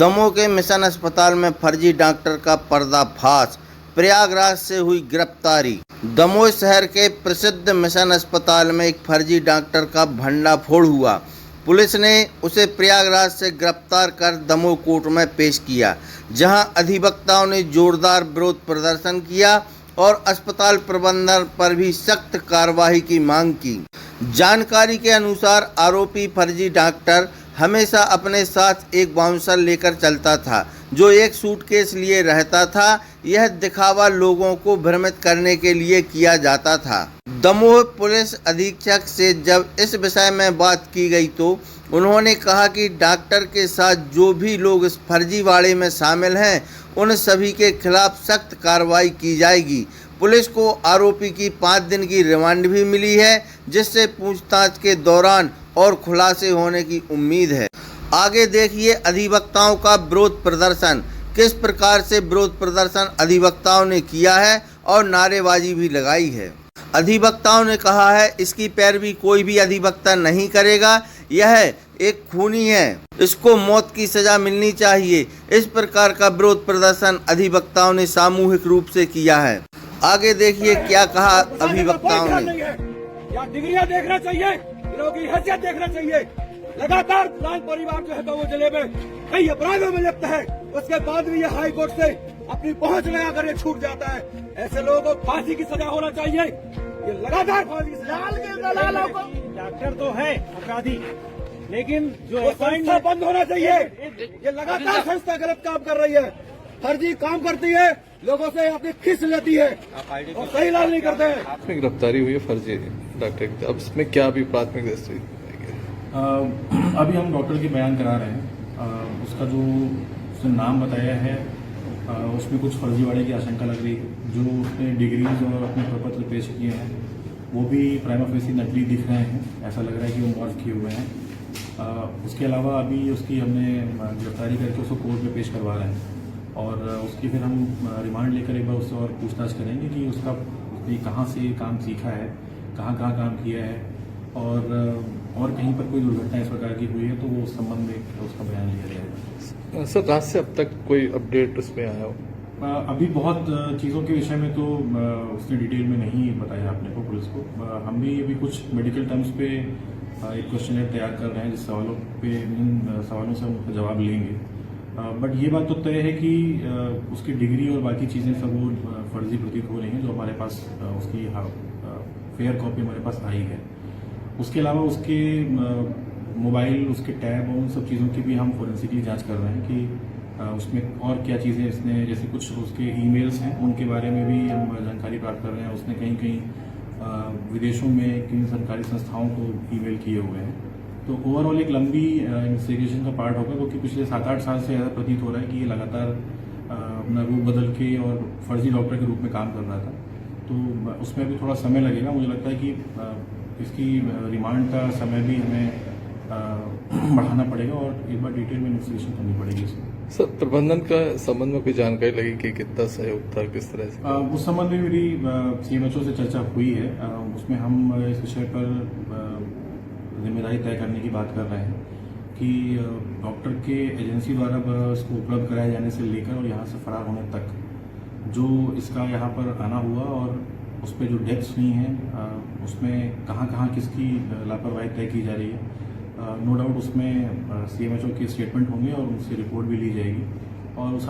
दमोह के मिशन अस्पताल में फर्जी डॉक्टर का पर्दाफाश, प्रयागराज से हुई गिरफ्तारी। दमोह शहर के प्रसिद्ध मिशन अस्पताल में एक फर्जी डॉक्टर का भंडाफोड़ हुआ। पुलिस ने उसे प्रयागराज से गिरफ्तार कर दमोह कोर्ट में पेश किया, जहां अधिवक्ताओं ने जोरदार विरोध प्रदर्शन किया और अस्पताल प्रबंधन पर भी सख्त कार्रवाई की मांग की। जानकारी के अनुसार आरोपी फर्जी डॉक्टर हमेशा अपने साथ एक बाउंसर लेकर चलता था, जो एक सूटकेस लिए रहता था। यह दिखावा लोगों को भ्रमित करने के लिए किया जाता था। दमोह पुलिस अधीक्षक से जब इस विषय में बात की गई तो उन्होंने कहा कि डॉक्टर के साथ जो भी लोग इस फर्जीवाड़े में शामिल हैं, उन सभी के खिलाफ सख्त कार्रवाई की जाएगी। पुलिस को आरोपी की 5 दिन की रिमांड भी मिली है, जिससे पूछताछ के दौरान और खुलासे होने की उम्मीद है। आगे देखिए अधिवक्ताओं का विरोध प्रदर्शन। किस प्रकार से विरोध प्रदर्शन अधिवक्ताओं ने किया है और नारेबाजी भी लगाई है। अधिवक्ताओं ने कहा है, इसकी पैरवी कोई भी अधिवक्ता नहीं करेगा। यह एक खूनी है, इसको मौत की सजा मिलनी चाहिए। इस प्रकार का विरोध प्रदर्शन अधिवक्ताओं ने सामूहिक रूप से किया है। आगे देखिए क्या कहा अधिवक्ताओं ने। या डिग्रियां देखना चाहिए, लोगों की हैसियत देखना चाहिए। लगातार लाल परिवार जो है तो वो जिले में कई अपराधों में लिप्त है, उसके बाद भी ये हाई कोर्ट से अपनी पहुंच लगाकर ये छूट जाता है। ऐसे लोगों को फांसी की सजा होना चाहिए। ये लगातार फांसी की सजा। डॉक्टर तो है अपराधी, लेकिन जो संस्था बंद होना चाहिए। ये लगातार संस्था गलत काम कर रही है, फर्जी काम करती है, लोगों से अपनी फीस लेती है और सही इलाज नहीं करते हैं। आपने गिरफ्तारी हुई है फर्जी डॉक्टर की, अब इसमें क्या भी प्राथमिक दृष्टि? अभी हम डॉक्टर की बयान करा रहे हैं। उसका जो उसने नाम बताया है, उसमें कुछ फर्जीवाड़े की आशंका लग रही है। जो उसने डिग्रीज और अपने प्रपत्र पेश किए हैं वो भी प्राइमा फेसी नकली दिख रहे हैं। ऐसा लग रहा है कि वो मॉर्फ किए हुए हैं। उसके अलावा अभी उसकी हमने गिरफ्तारी करके उसको कोर्ट में पेश करवा रहे हैं और उसकी फिर हम रिमांड लेकर एक बार उससे और पूछताछ करेंगे कि उसने कहाँ से काम सीखा है, कहाँ कहाँ काम किया है और कहीं पर कोई दुर्घटना इस प्रकार की हुई है तो वो उस संबंध में उसका बयान लिया जाएगा। सर, रात से अब तक कोई अपडेट उसमें आया हो? अभी बहुत चीज़ों के विषय में तो उसने डिटेल में नहीं बताया अपने को, पुलिस को। हम भी अभी कुछ मेडिकल टर्म्स पे एक क्वेश्चनर तैयार कर रहे हैं, जिस सवालों से हम उसका जवाब लेंगे। बट ये बात तो तय है कि उसकी डिग्री और बाकी चीज़ें सब वो फर्जी प्रतीत हो रही हैं, जो हमारे पास उसकी फेयर कॉपी हमारे पास आई है। उसके अलावा उसके मोबाइल, उसके टैब और उन सब चीज़ों की भी हम फोरेंसिकली जांच कर रहे हैं कि उसमें और क्या चीज़ें इसने, जैसे कुछ उसके ईमेल्स हैं उनके बारे में भी हम जानकारी प्राप्त कर रहे हैं। उसने कहीं कहीं विदेशों में किन सरकारी संस्थाओं को ईमेल किए हुए हैं। तो ओवरऑल एक लंबी इन्वेस्टिगेशन का पार्ट होगा, क्योंकि पिछले 7-8 साल से ऐसा प्रतीत हो रहा है कि ये लगातार अपना रूप बदल के और फर्जी डॉक्टर के रूप में काम कर रहा था। तो उसमें भी थोड़ा समय लगेगा। मुझे लगता है कि इसकी रिमांड का समय भी हमें बढ़ाना पड़ेगा और एक बार डिटेल में इन्वेस्टिगेशन करनी पड़ेगी इसमें। सर, प्रबंधन का संबंध में कोई जानकारी लगी कि कितना सहयोग था, किस तरह से? उस संबंध में मेरी CMHO से चर्चा हुई है। उसमें हम इस विषय पर जिम्मेदारी तय करने की बात कर रहे हैं कि डॉक्टर के एजेंसी द्वारा इसको उपलब्ध कराए जाने से लेकर और यहाँ से फरार होने तक जो इसका यहाँ पर आना हुआ और उस पर जो डेथ्स हुई हैं, उसमें कहाँ कहाँ किसकी लापरवाही तय की जा रही है। नो डाउट उसमें CMHO के स्टेटमेंट होंगे और उनसे रिपोर्ट भी ली जाएगी और उस